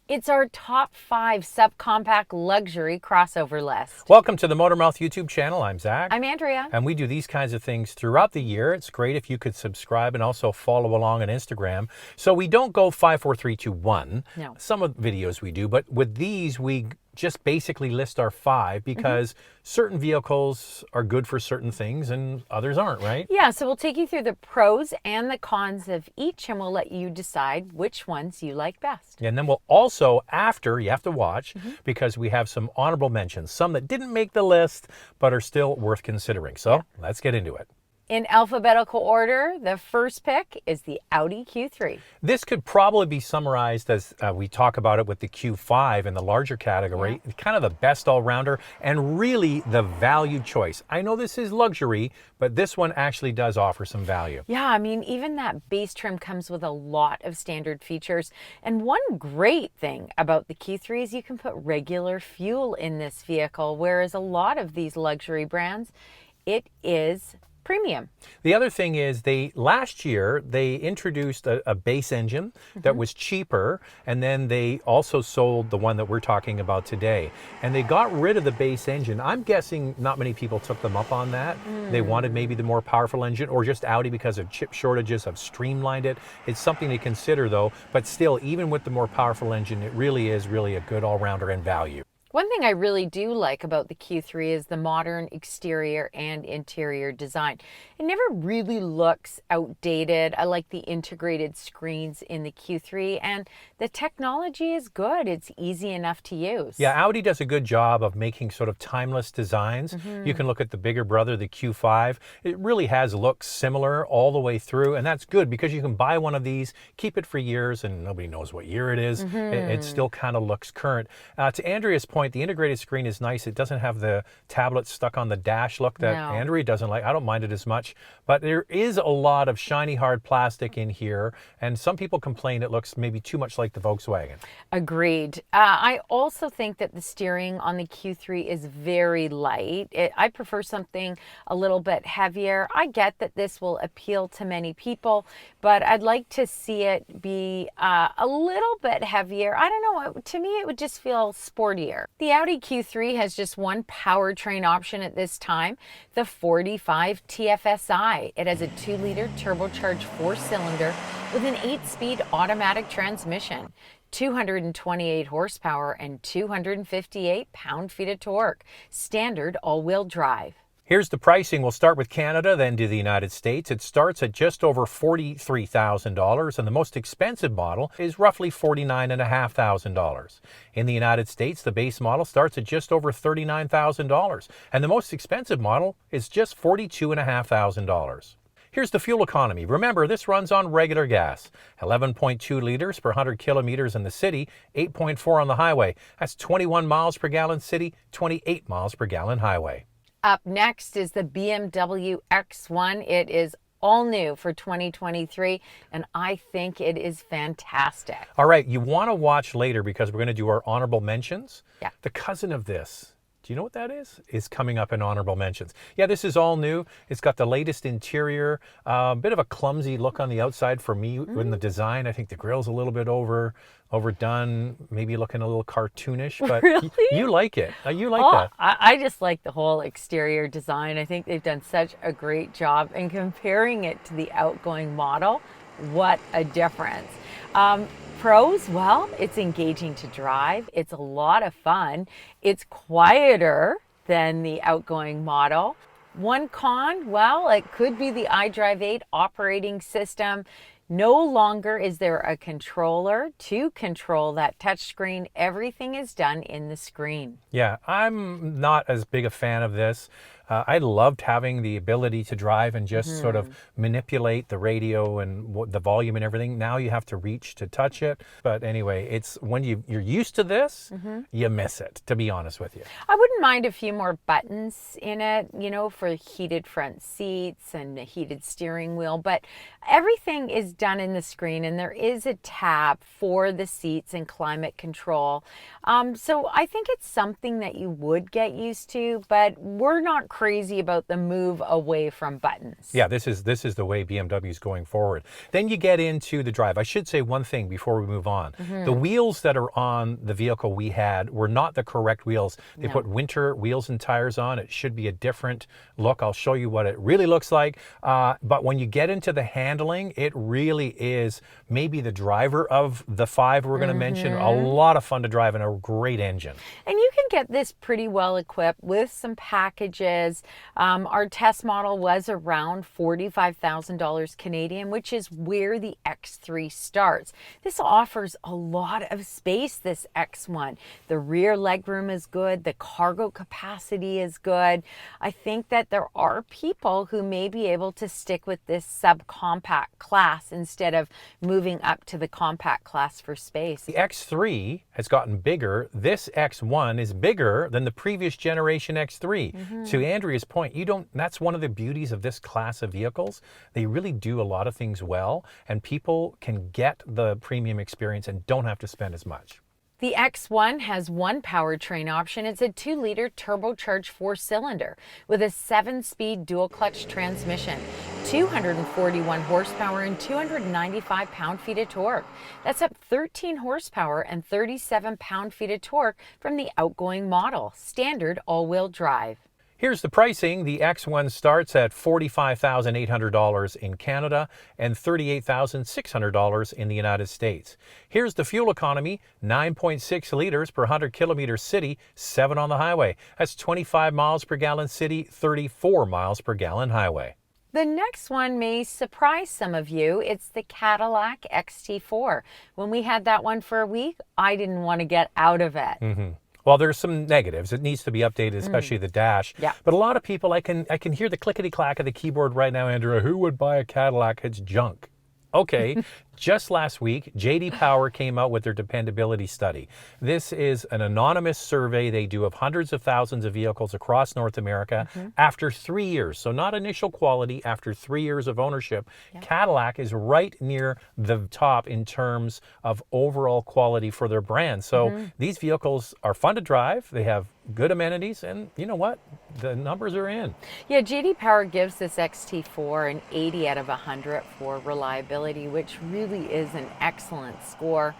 It's our top 5 subcompact luxury crossover list. Welcome to the Motormouth YouTube channel. I'm Zach. I'm Andrea. And we do these kinds of things throughout the year. It's great if you could subscribe and also follow along on Instagram. So we don't go 5, 4, 3, 2, 1. No. Some of the videos we do, but with these we just basically list our 5 because certain vehicles are good for certain things and others aren't, right? Yeah, so we'll take you through the pros and the cons of each and we'll let you decide which ones you like best. And then we'll also, after, you have to watch because we have some honorable mentions, some that didn't make the list but are still worth considering. So let's get into it. In alphabetical order, the first pick is the Audi Q3. This could probably be summarized as we talk about it with the Q5 in the larger category, kind of the best all-rounder and really the value choice. I know this is luxury, but this one actually does offer some value. Yeah, I mean, even that base trim comes with a lot of standard features. And one great thing about the Q3 is you can put regular fuel in this vehicle, whereas a lot of these luxury brands, it is premium. The other thing is last year they introduced a base engine that was cheaper, and then they also sold the one that we're talking about today. And they got rid of the base engine. I'm guessing not many people took them up on that. They wanted maybe the more powerful engine, or just Audi because of chip shortages have streamlined it. It's something to consider though, but still, even with the more powerful engine, it really is a good all-rounder and value. One thing I really do like about the Q3 is the modern exterior and interior design. It never really looks outdated. I like the integrated screens in the Q3, and the technology is good. It's easy enough to use. Yeah, Audi does a good job of making sort of timeless designs. You can look at the bigger brother, the Q5. It really has looks similar all the way through, and that's good because you can buy one of these, keep it for years, and nobody knows what year it is. It still kind of looks current. To Andrea's point, the integrated screen is nice. It doesn't have the tablet stuck on the dash look that Andrea doesn't like. I don't mind it as much, but there is a lot of shiny hard plastic in here, and some people complain it looks maybe too much like the Volkswagen. Agreed. I also think that the steering on the Q3 is very light. I prefer something a little bit heavier. I get that this will appeal to many people, but I'd like to see it be a little bit heavier. I don't know. To me, it would just feel sportier. The Audi Q3 has just one powertrain option at this time, the 45 TFSI. It has a 2-liter turbocharged 4-cylinder with an 8-speed automatic transmission, 228 horsepower and 258 pound-feet of torque, standard all-wheel drive. Here's the pricing. We'll start with Canada, then to the United States. It starts at just over $43,000, and the most expensive model is roughly $49,500. In the United States, the base model starts at just over $39,000, and the most expensive model is just $42,500. Here's the fuel economy. Remember, this runs on regular gas. 11.2 liters per 100 kilometers in the city, 8.4 on the highway. That's 21 miles per gallon city, 28 miles per gallon highway. Up next is the BMW X1. It is all new for 2023, and I think it is fantastic. All right, you want to watch later because we're going to do our honorable mentions. Yeah. The cousin of this, do you know what that is coming up in honorable mentions. Yeah, this is all new. It's got the latest interior, a bit of a clumsy look on the outside for me in the design. I think the grill's a little bit overdone, maybe looking a little cartoonish, but Really? You like it. You like that. I just like the whole exterior design. I think they've done such a great job, and comparing it to the outgoing model, what a difference. Pros, well, it's engaging to drive. It's a lot of fun. It's quieter than the outgoing model. One con, well, it could be the iDrive 8 operating system. No longer is there a controller to control that touchscreen. Everything is done in the screen. Yeah, I'm not as big a fan of this. I loved having the ability to drive and just sort of manipulate the radio and the volume and everything. Now you have to reach to touch it. But anyway, it's when you're used to this, you miss it, to be honest with you. I wouldn't mind a few more buttons in it, you know, for heated front seats and a heated steering wheel. But everything is done in the screen, and there is a tab for the seats and climate control. So I think it's something that you would get used to, but we're not crazy about the move away from buttons. Yeah, this is the way BMW is going forward. Then you get into the drive. I should say one thing before we move on. The wheels that are on the vehicle we had were not the correct wheels. They put winter wheels and tires on. It should be a different look. I'll show you what it really looks like. But when you get into the handling, it really is maybe the driver of the 5 we're going to mention. A lot of fun to drive and a great engine. And you can get this pretty well equipped with some packages. Our test model was around $45,000 Canadian, which is where the X3 starts. This offers a lot of space, this X1. The rear legroom is good. The cargo capacity is good. I think that there are people who may be able to stick with this subcompact class instead of moving up to the compact class for space. The X3 has gotten bigger. This X1 is bigger than the previous generation X3. To Andrea's point, that's one of the beauties of this class of vehicles. They really do a lot of things well, and people can get the premium experience and don't have to spend as much. The X1 has one powertrain option. It's a 2-liter turbocharged 4-cylinder with a 7-speed dual-clutch transmission, 241 horsepower and 295 pound-feet of torque. That's up 13 horsepower and 37 pound-feet of torque from the outgoing model, standard all-wheel drive. Here's the pricing. The X1 starts at $45,800 in Canada and $38,600 in the United States. Here's the fuel economy, 9.6 liters per 100 kilometers city, 7 on the highway. That's 25 miles per gallon city, 34 miles per gallon highway. The next one may surprise some of you. It's the Cadillac XT4. When we had that one for a week, I didn't want to get out of it. Well, there's some negatives. It needs to be updated, especially the dash. Yeah. But a lot of people, I can hear the clickety-clack of the keyboard right now, Andrea. Who would buy a Cadillac? It's junk. Okay, just last week, J.D. Power came out with their dependability study. This is an anonymous survey they do of hundreds of thousands of vehicles across North America after 3 years. So not initial quality, after 3 years of ownership. Cadillac is right near the top in terms of overall quality for their brand. So these vehicles are fun to drive. They have good amenities, and you know what? The numbers are in. Yeah, J.D. Power gives this XT4 an 80 out of 100 for reliability, which really is an excellent score.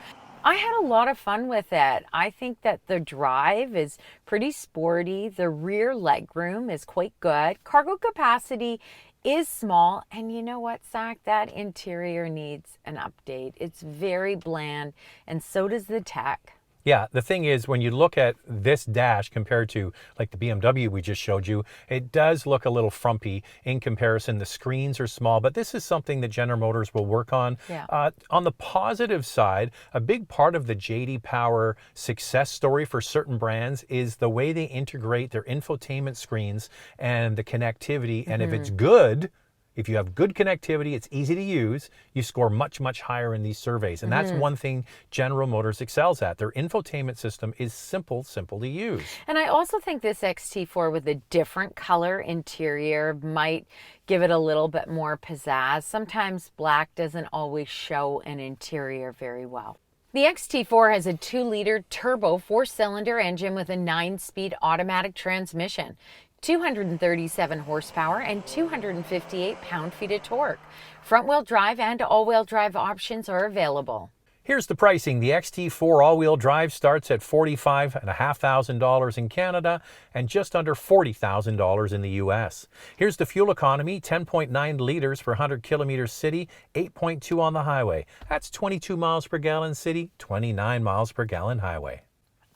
I had a lot of fun with it. I think that the drive is pretty sporty. The rear legroom is quite good. Cargo capacity is small, and you know what, Zach? That interior needs an update. It's very bland, and so does the tech. Yeah, the thing is, when you look at this dash compared to like the BMW we just showed you, it does look a little frumpy in comparison. The screens are small, but this is something that General Motors will work on. Yeah. On the positive side, a big part of the J.D. Power success story for certain brands is the way they integrate their infotainment screens and the connectivity. And if it's good, if you have good connectivity, it's easy to use, you score much, much higher in these surveys. And that's one thing General Motors excels at. Their infotainment system is simple to use. And I also think this XT4 with a different color interior might give it a little bit more pizzazz. Sometimes black doesn't always show an interior very well. The XT4 has a 2-liter turbo 4-cylinder engine with a 9-speed automatic transmission, 237 horsepower and 258 pound-feet of torque. Front-wheel drive and all-wheel drive options are available. Here's the pricing. The XT4 all-wheel drive starts at $45,500 in Canada and just under $40,000 in the US. Here's the fuel economy, 10.9 liters per 100 kilometers city, 8.2 on the highway. That's 22 miles per gallon city, 29 miles per gallon highway.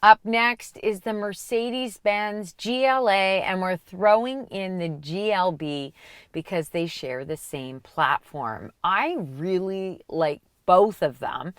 Up next is the Mercedes-Benz GLA, and we're throwing in the GLB because they share the same platform. I really like both of them,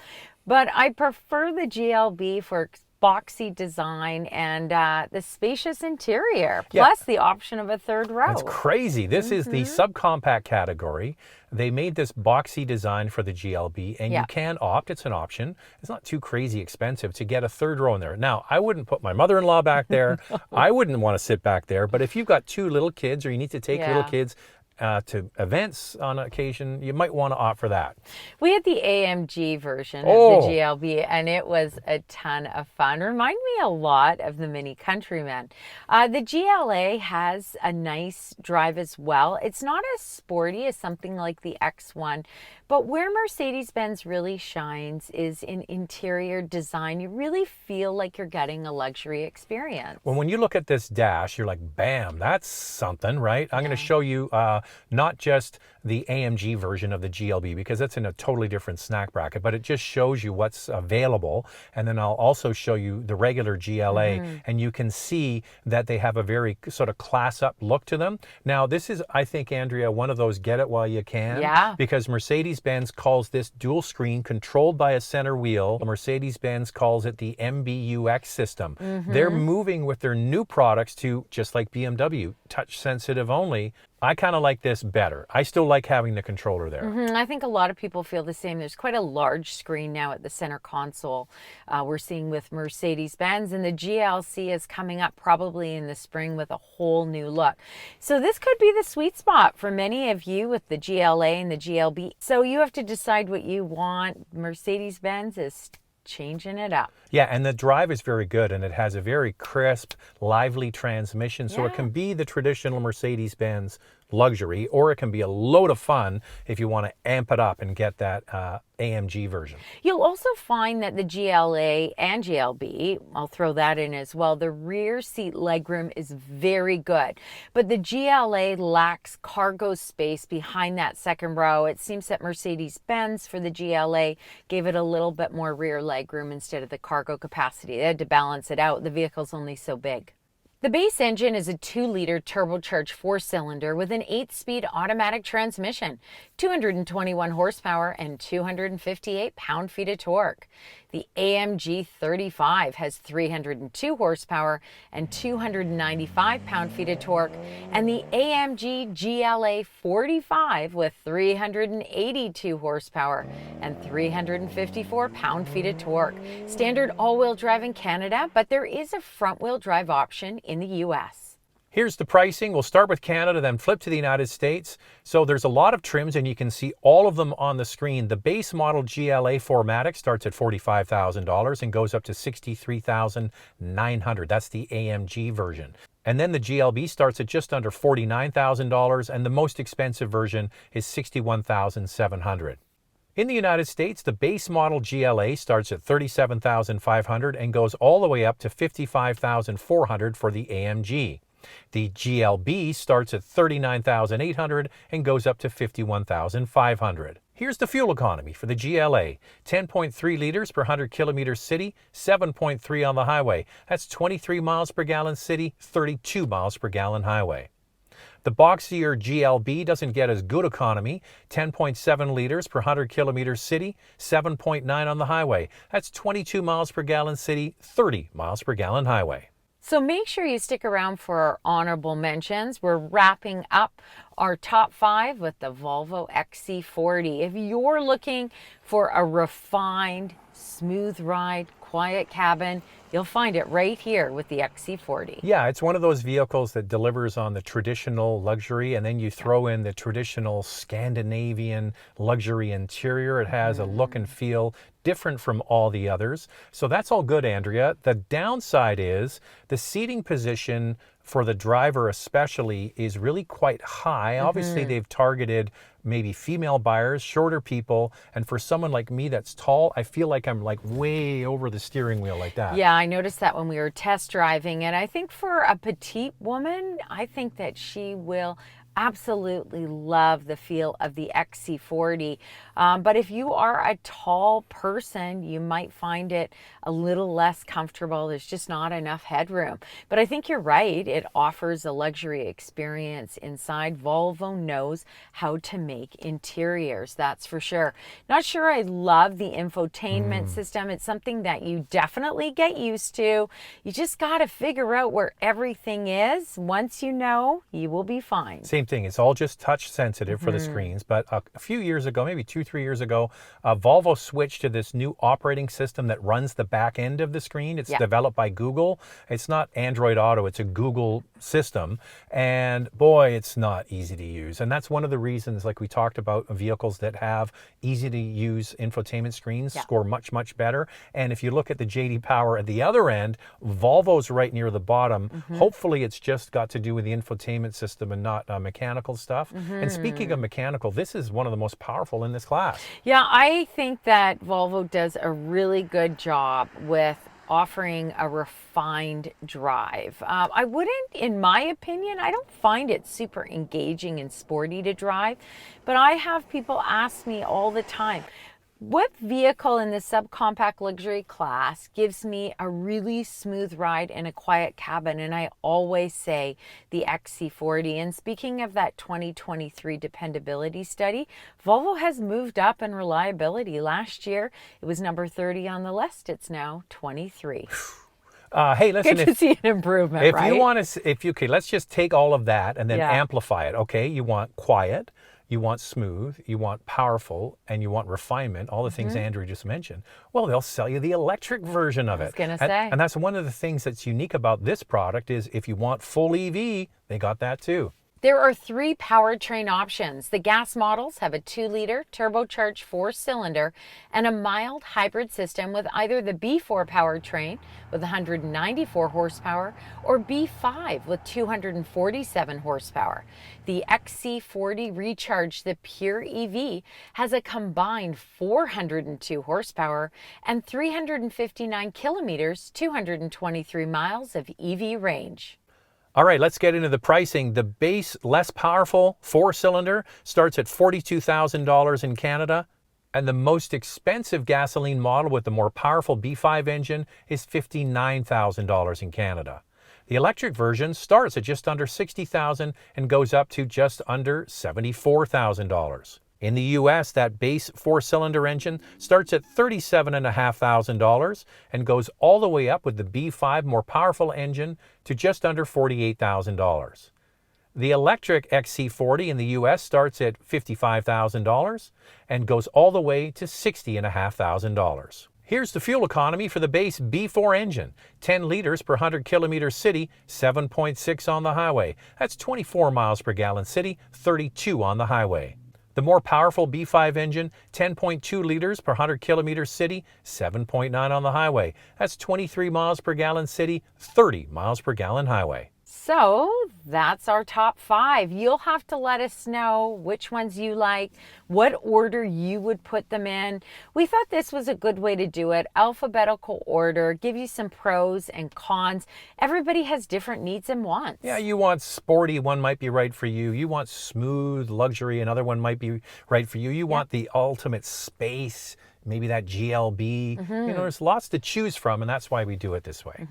but I prefer the GLB for its boxy design and the spacious interior, plus the option of a third row. That's crazy. This is the subcompact category. They made this boxy design for the GLB, and you can opt, it's an option. It's not too crazy expensive to get a third row in there. Now, I wouldn't put my mother-in-law back there. I wouldn't want to sit back there, but if you've got 2 little kids or you need to take little kids, to events on occasion, you might want to opt for that. We had the AMG version of the GLB, and it was a ton of fun. Remind me a lot of the Mini Countryman. The GLA has a nice drive as well. It's not as sporty as something like the X1, but where Mercedes-Benz really shines is in interior design. You really feel like you're getting a luxury experience. Well, when you look at this dash, you're like, bam, that's something, right? I'm going to show you not just the AMG version of the GLB, because that's in a totally different snack bracket, but it just shows you what's available. And then I'll also show you the regular GLA, and you can see that they have a very sort of class up look to them. Now, this is, I think, Andrea, one of those get it while you can. Yeah. Because Mercedes-Benz calls this dual screen controlled by a center wheel. Mercedes-Benz calls it the MBUX system. They're moving with their new products to, just like BMW, touch sensitive only. I kind of like this better. I still like having the controller there. I think a lot of people feel the same. There's quite a large screen now at the center console. We're seeing with Mercedes-Benz, and the GLC is coming up probably in the spring with a whole new look. So this could be the sweet spot for many of you with the GLA and the GLB. So you have to decide what you want. Mercedes-Benz is changing it up. Yeah, and the drive is very good, and it has a very crisp, lively transmission, so it can be the traditional Mercedes-Benz luxury, or it can be a load of fun if you want to amp it up and get that AMG version. You'll also find that the GLA and GLB, I'll throw that in as well, the rear seat legroom is very good, but the GLA lacks cargo space behind that second row. It seems that Mercedes-Benz for the GLA gave it a little bit more rear legroom instead of the cargo capacity. They had to balance it out. The vehicle's only so big. The base engine is a 2-liter turbocharged 4-cylinder with an 8-speed automatic transmission, 221 horsepower and 258 pound-feet of torque. The AMG 35 has 302 horsepower and 295 pound-feet of torque, and the AMG GLA 45 with 382 horsepower and 354 pound-feet of torque. Standard all-wheel drive in Canada, but there is a front-wheel drive option in the US. Here's the pricing. We'll start with Canada, then flip to the United States. So there's a lot of trims, and you can see all of them on the screen. The base model GLA 4MATIC starts at $45,000 and goes up to $63,900. That's the AMG version. And then the GLB starts at just under $49,000, and the most expensive version is $61,700. In the United States, the base model GLA starts at $37,500 and goes all the way up to $55,400 for the AMG. The GLB starts at $39,800 and goes up to $51,500. Here's the fuel economy for the GLA. 10.3 liters per 100 kilometers city, 7.3 on the highway. That's 23 miles per gallon city, 32 miles per gallon highway. The boxier GLB doesn't get as good economy, 10.7 liters per 100 kilometers city, 7.9 on the highway. That's 22 miles per gallon city, 30 miles per gallon highway. So make sure you stick around for our honorable mentions. We're wrapping up our top 5 with the Volvo XC40. If you're looking for a refined, smooth ride, quiet cabin, you'll find it right here with the XC40. Yeah, it's one of those vehicles that delivers on the traditional luxury, and then you throw in the traditional Scandinavian luxury interior. It has a look and feel different from all the others. So that's all good, Andrea. The downside is the seating position for the driver especially is really quite high. Obviously, they've targeted maybe female buyers, shorter people, and for someone like me that's tall, I feel like I'm like way over the steering wheel like that. Yeah, I noticed that when we were test driving, and I think for a petite woman, I think that she will absolutely love the feel of the XC40. But if you are a tall person, you might find it a little less comfortable. There's just not enough headroom. But I think you're right. It offers a luxury experience inside. Volvo knows how to make interiors, that's for sure. Not sure I love the infotainment system. It's something that you definitely get used to. You just got to figure out where everything is. Once you know, you will be fine. Same thing. It's all just touch sensitive for the screens. But a few years ago, maybe 2-3 years ago, Volvo switched to this new operating system that runs the back end of the screen. It's developed by Google. It's not Android Auto, it's a Google system. And boy, it's not easy to use. And that's one of the reasons, like we talked about, vehicles that have easy to use infotainment screens score much, much better. And if you look at the JD Power at the other end, Volvo's right near the bottom. Hopefully it's just got to do with the infotainment system and not mechanical stuff. And speaking of mechanical, this is one of the most powerful in this class. Yeah, I think that Volvo does a really good job with offering a refined drive. I wouldn't, in my opinion, I don't find it super engaging and sporty to drive, but I have people ask me all the time, what vehicle in the subcompact luxury class gives me a really smooth ride in a quiet cabin? And I always say the XC40. And speaking of that 2023 dependability study, Volvo has moved up in reliability. Last year, it was number 30 on the list. It's now 23. Hey, listen, Good to see an improvement, right? You want to, okay, let's just take all of that and then amplify it. Okay, you want quiet, you want smooth, you want powerful, and you want refinement, all the things Andrew just mentioned. Well, they'll sell you the electric version of it. I was going to say. And that's one of the things that's unique about this product is if you want full EV, they got that too. There are 3 powertrain options. The gas models have a 2-liter turbocharged 4-cylinder and a mild hybrid system with either the B4 powertrain with 194 horsepower or B5 with 247 horsepower. The XC40 Recharge, the pure EV, has a combined 402 horsepower and 359 kilometers, 223 miles of EV range. All right, let's get into the pricing. The base, less powerful 4-cylinder starts at $42,000 in Canada, and the most expensive gasoline model with the more powerful B5 engine is $59,000 in Canada. The electric version starts at just under $60,000 and goes up to just under $74,000. In the US, that base 4-cylinder engine starts at $37,500 and goes all the way up with the B5 more powerful engine to just under $48,000. The electric XC40 in the US starts at $55,000 and goes all the way to $60,500. Here's the fuel economy for the base B4 engine. 10 liters per 100 kilometers city, 7.6 on the highway. That's 24 miles per gallon city, 32 on the highway. The more powerful B5 engine, 10.2 liters per 100 kilometers city, 7.9 on the highway. That's 23 miles per gallon city, 30 miles per gallon highway. So that's our top 5. You'll have to let us know which ones you like, what order you would put them in. We thought this was a good way to do it. Alphabetical order, give you some pros and cons. Everybody has different needs and wants. Yeah, you want sporty, one might be right for you. You want smooth luxury, another one might be right for you. You want the ultimate space, maybe that GLB. You know, there's lots to choose from, and that's why we do it this way.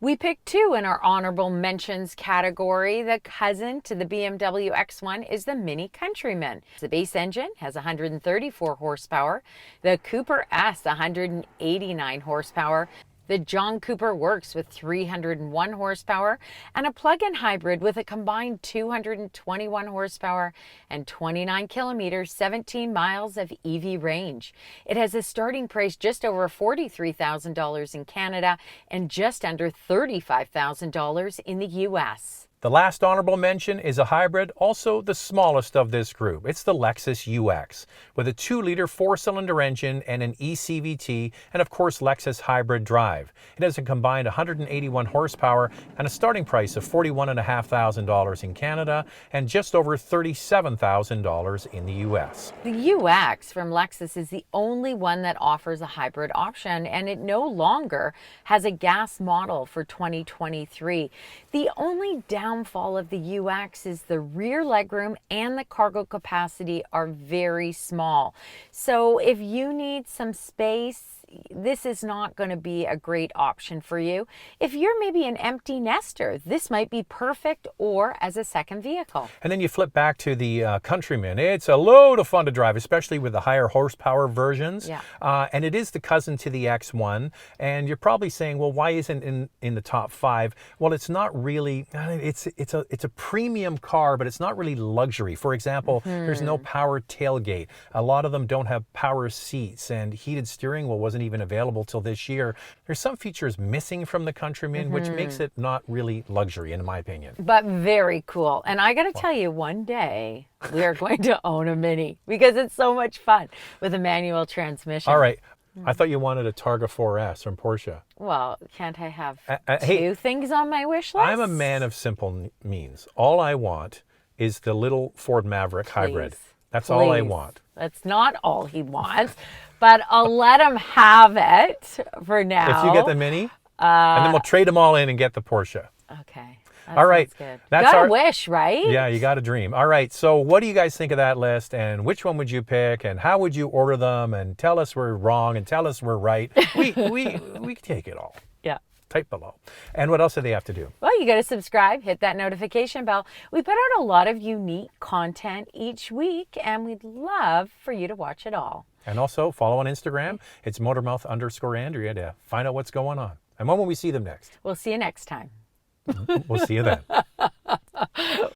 We picked 2 in our honorable mentions category. The cousin to the BMW X1 is the Mini Countryman. The base engine has 134 horsepower. The Cooper S, 189 horsepower. The John Cooper Works with 301 horsepower and a plug-in hybrid with a combined 221 horsepower and 29 kilometers, 17 miles of EV range. It has a starting price just over $43,000 in Canada and just under $35,000 in the US. The last honorable mention is a hybrid, also the smallest of this group. It's the Lexus UX, with a 2-liter 4-cylinder engine and an eCVT, and of course Lexus hybrid drive. It has a combined 181 horsepower and a starting price of $41,500 in Canada and just over $37,000 in the US. The UX from Lexus is the only one that offers a hybrid option, and it no longer has a gas model for 2023. The only downfall of the UX is the rear legroom and the cargo capacity are very small. So if you need some space this is not going to be a great option for you. If you're maybe an empty nester, this might be perfect, or as a second vehicle. And then you flip back to the Countryman. It's a load of fun to drive, especially with the higher horsepower versions. Yeah. And it is the cousin to the X1. And you're probably saying, well, why isn't it in the top 5? Well, it's not really, it's a premium car, but it's not really luxury. For example, there's no power tailgate. A lot of them don't have power seats, and heated steering wheel wasn't even available till this year. There's some features missing from the Countryman, which makes it not really luxury, in my opinion. But very cool. And I got to tell you, one day we are going to own a Mini because it's so much fun with a manual transmission. All right. I thought you wanted a Targa 4S from Porsche. Well, can't I have hey, two things on my wish list? I'm a man of simple means. All I want is the little Ford Maverick hybrid. That's all I want. That's not all he wants, but I'll let him have it for now. If you get the Mini, and then we'll trade them all in and get the Porsche. Okay. All right. Good. That's got a wish, right? Yeah, you got a dream. All right. So what do you guys think of that list, and which one would you pick, and how would you order them, and tell us we're wrong and tell us we're right. We take it all. Yeah. Type below. And what else do they have to do? Well, you got to subscribe, hit that notification bell. We put out a lot of unique content each week, and we'd love for you to watch it all. And also follow on Instagram. It's Motormouth_Andrea to find out what's going on. And when will we see them next? We'll see you next time. We'll see you then.